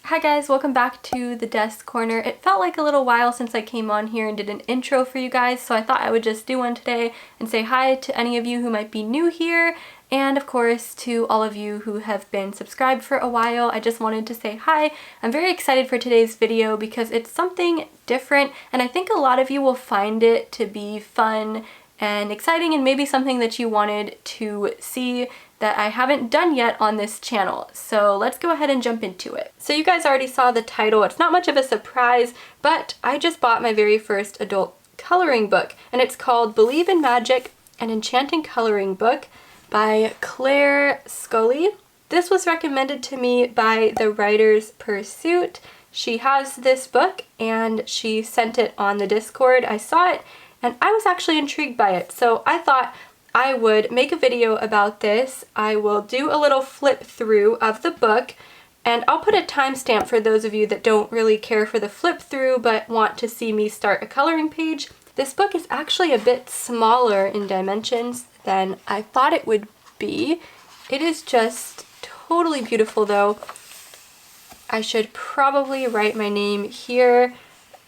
Hi guys, welcome back to the desk corner. It felt like a little while since I came on here and did an intro for you guys, so I thought I would just do one today and say hi to any of you who might be new here, and of course to all of you who have been subscribed for a while. I just wanted to say hi. I'm very excited for today's video because it's something different, and I think a lot of you will find it to be fun and exciting and maybe something that you wanted to see that I haven't done yet on this channel. So let's go ahead and jump into it. So you guys already saw the title. It's not much of a surprise, but I just bought my very first adult coloring book, and it's called Believe in Magic, an Enchanting Coloring Book by Scully. This was recommended to me by the Writer's Pursuit. She has this book and she sent it on the Discord. I saw it and I was actually intrigued by it, so I thought I would make a video about this. I will do a little flip through of the book, and I'll put a timestamp for those of you that don't really care for the flip through but want to see me start a coloring page. This book is actually a bit smaller in dimensions than I thought it would be. It is just totally beautiful though. I should probably write my name here.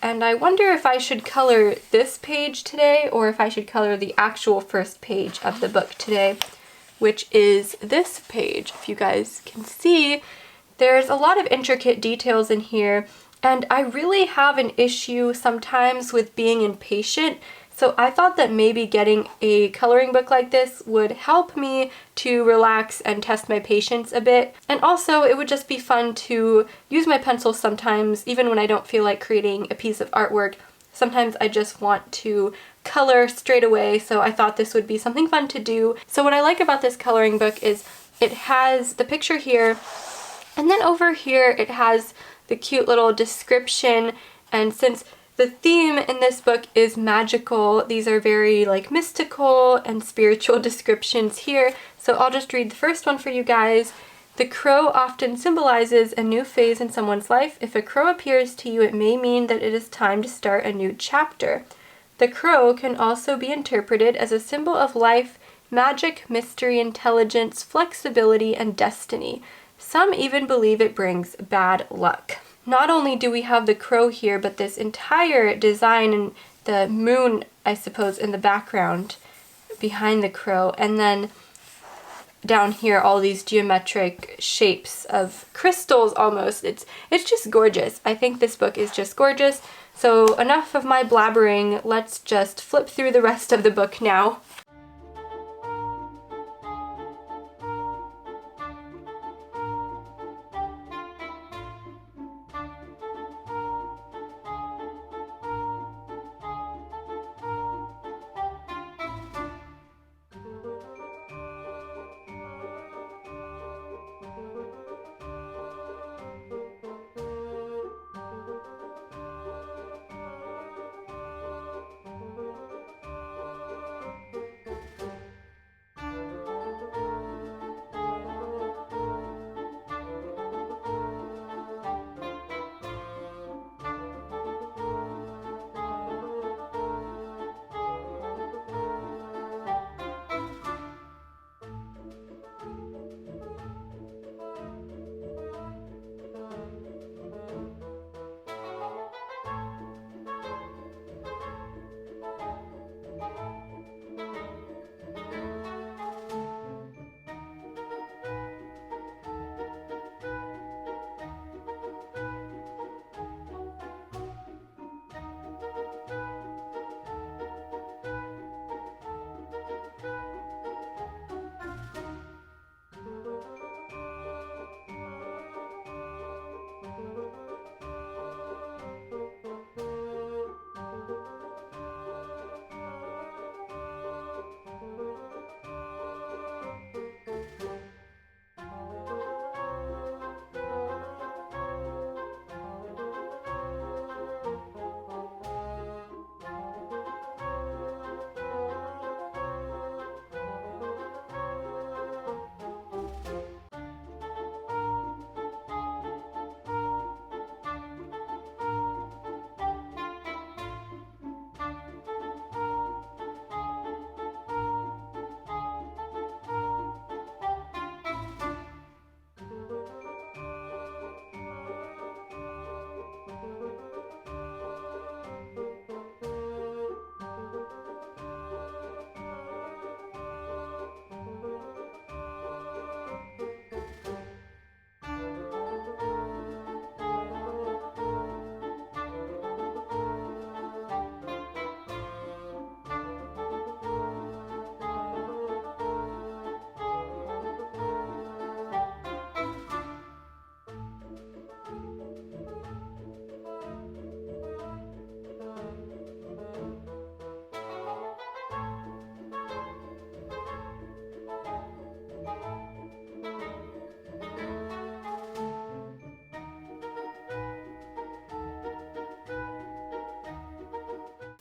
And I wonder if I should color this page today or if I should color the actual first page of the book today, which is this page. If you guys can see, there's a lot of intricate details in here, and I really have an issue sometimes with being impatient. So I thought that maybe getting a coloring book like this would help me to relax and test my patience a bit. And also it would just be fun to use my pencil sometimes, even when I don't feel like creating a piece of artwork. Sometimes I just want to color straight away, so I thought this would be something fun to do. So what I like about this coloring book is it has the picture here, and then over here it has the cute little description. And since the theme in this book is magical, these are very like mystical and spiritual descriptions here. So I'll just read the first one for you guys. The crow often symbolizes a new phase in someone's life. If a crow appears to you, it may mean that it is time to start a new chapter. The crow can also be interpreted as a symbol of life, magic, mystery, intelligence, flexibility, and destiny. Some even believe it brings bad luck. Not only do we have the crow here, but this entire design and the moon, I suppose, in the background behind the crow, and then down here all these geometric shapes of crystals almost. It's just gorgeous. I think this book is just gorgeous. So enough of my blabbering, let's just flip through the rest of the book now.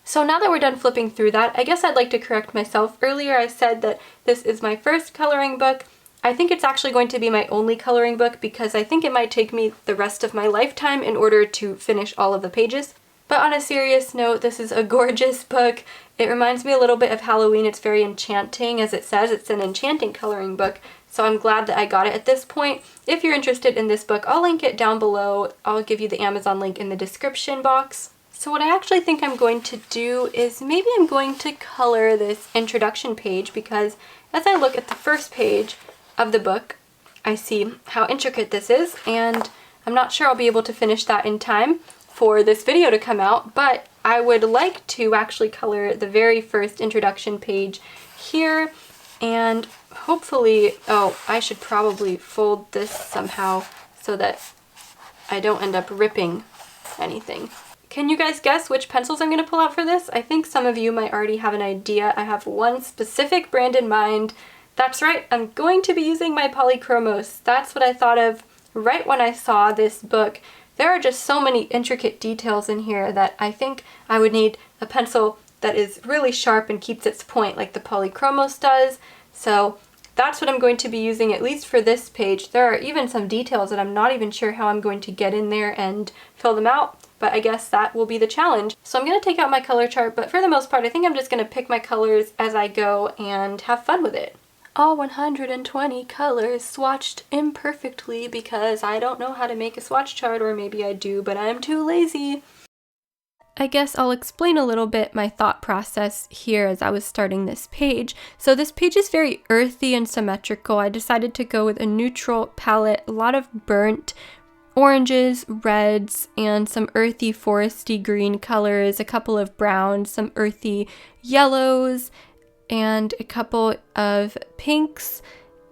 So now that we're done flipping through that, I guess I'd like to correct myself. Earlier I said that this is my first coloring book. I think it's actually going to be my only coloring book because I think it might take me the rest of my lifetime in order to finish all of the pages. But on a serious note, this is a gorgeous book. It reminds me a little bit of Halloween. It's very enchanting, as it says. It's an enchanting coloring book, so I'm glad that I got it at this point. If you're interested in this book, I'll link it down below. I'll give you the Amazon link in the description box. So what I actually think I'm going to do is maybe I'm going to color this introduction page, because as I look at the first page of the book, I see how intricate this is, and I'm not sure I'll be able to finish that in time for this video to come out, but I would like to actually color the very first introduction page here, and hopefully, oh, I should probably fold this somehow so that I don't end up ripping anything. Can you guys guess which pencils I'm going to pull out for this? I think some of you might already have an idea. I have one specific brand in mind. That's right, I'm going to be using my Polychromos. That's what I thought of right when I saw this book. There are just so many intricate details in here that I think I would need a pencil that is really sharp and keeps its point like the Polychromos does. So that's what I'm going to be using, at least for this page. There are even some details that I'm not even sure how I'm going to get in there and fill them out, but I guess that will be the challenge. So I'm going to take out my color chart, but for the most part I think I'm just going to pick my colors as I go and have fun with it. All 120 colors swatched imperfectly because I don't know how to make a swatch chart, or maybe I do, but I'm too lazy. I guess I'll explain a little bit my thought process here as I was starting this page. So this page is very earthy and symmetrical. I decided to go with a neutral palette, a lot of burnt oranges, reds, and some earthy foresty green colors, a couple of browns, some earthy yellows, and a couple of pinks,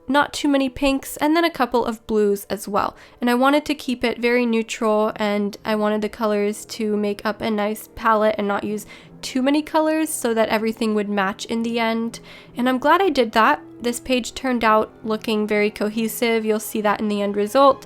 not too many pinks, and then a couple of blues as well. And I wanted to keep it very neutral, and I wanted the colors to make up a nice palette and not use too many colors so that everything would match in the end. And I'm glad I did that. This page turned out looking very cohesive. You'll see that in the end result.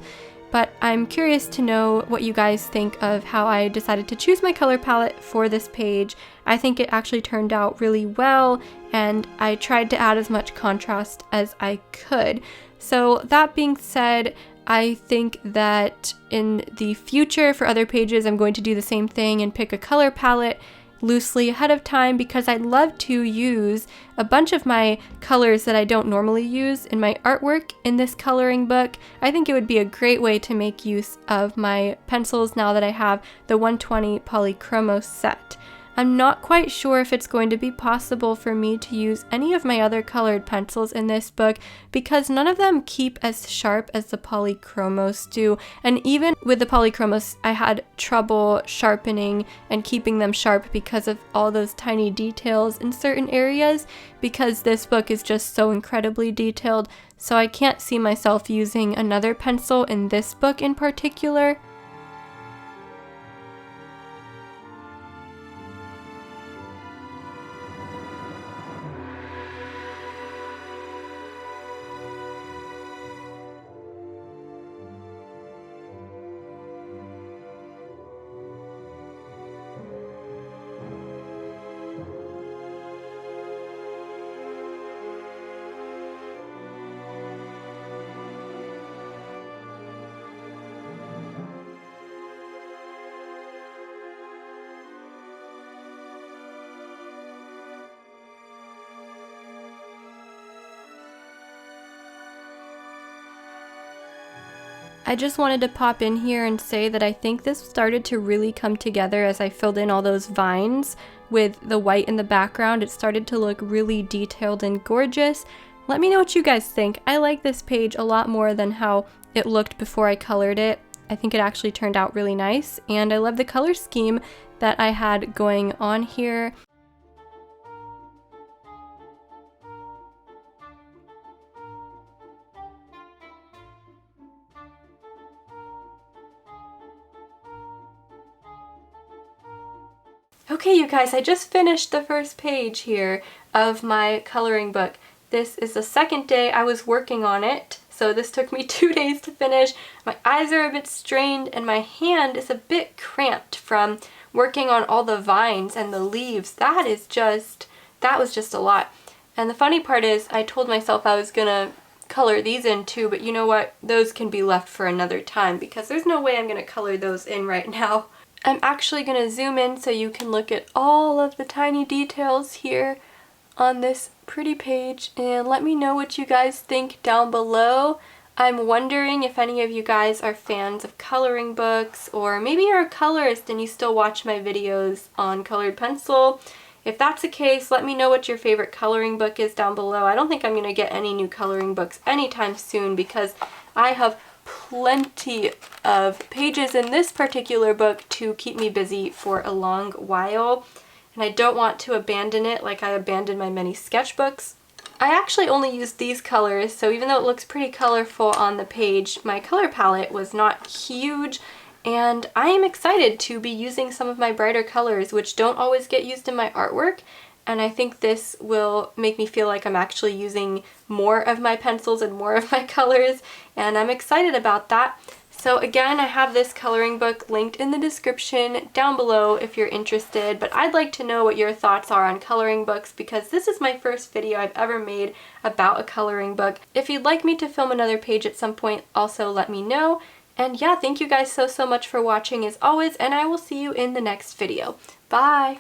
But I'm curious to know what you guys think of how I decided to choose my color palette for this page. I think it actually turned out really well, and I tried to add as much contrast as I could. So that being said, I think that in the future for other pages I'm going to do the same thing and pick a color palette loosely ahead of time, because I'd love to use a bunch of my colors that I don't normally use in my artwork in this coloring book. I think it would be a great way to make use of my pencils now that I have the 120 Polychromos set. I'm not quite sure if it's going to be possible for me to use any of my other colored pencils in this book, because none of them keep as sharp as the Polychromos do. And even with the Polychromos, I had trouble sharpening and keeping them sharp because of all those tiny details in certain areas, because this book is just so incredibly detailed. So I can't see myself using another pencil in this book in particular. I just wanted to pop in here and say that I think this started to really come together as I filled in all those vines with the white in the background. It started to look really detailed and gorgeous. Let me know what you guys think. I like this page a lot more than how it looked before I colored it. I think it actually turned out really nice, and I love the color scheme that I had going on here. Okay, you guys, I just finished the first page here of my coloring book. This is the second day I was working on it, so this took me 2 days to finish. My eyes are a bit strained and my hand is a bit cramped from working on all the vines and the leaves, that was just a lot. And the funny part is I told myself I was gonna color these in too, but you know what? Those can be left for another time because there's no way I'm gonna color those in right now. I'm actually gonna zoom in so you can look at all of the tiny details here on this pretty page, and let me know what you guys think down below. I'm wondering if any of you guys are fans of coloring books, or maybe you're a colorist and you still watch my videos on colored pencil. If that's the case, let me know what your favorite coloring book is down below. I don't think I'm going to get any new coloring books anytime soon because I have plenty of pages in this particular book to keep me busy for a long while. And I don't want to abandon it like I abandoned my many sketchbooks. I actually only used these colors, so even though it looks pretty colorful on the page, my color palette was not huge, and I am excited to be using some of my brighter colors, which don't always get used in my artwork, and I think this will make me feel like I'm actually using more of my pencils and more of my colors, and I'm excited about that. So again, I have this coloring book linked in the description down below if you're interested, but I'd like to know what your thoughts are on coloring books because this is my first video I've ever made about a coloring book. If you'd like me to film another page at some point, also let me know. And yeah, thank you guys so much for watching as always, and I will see you in the next video. Bye!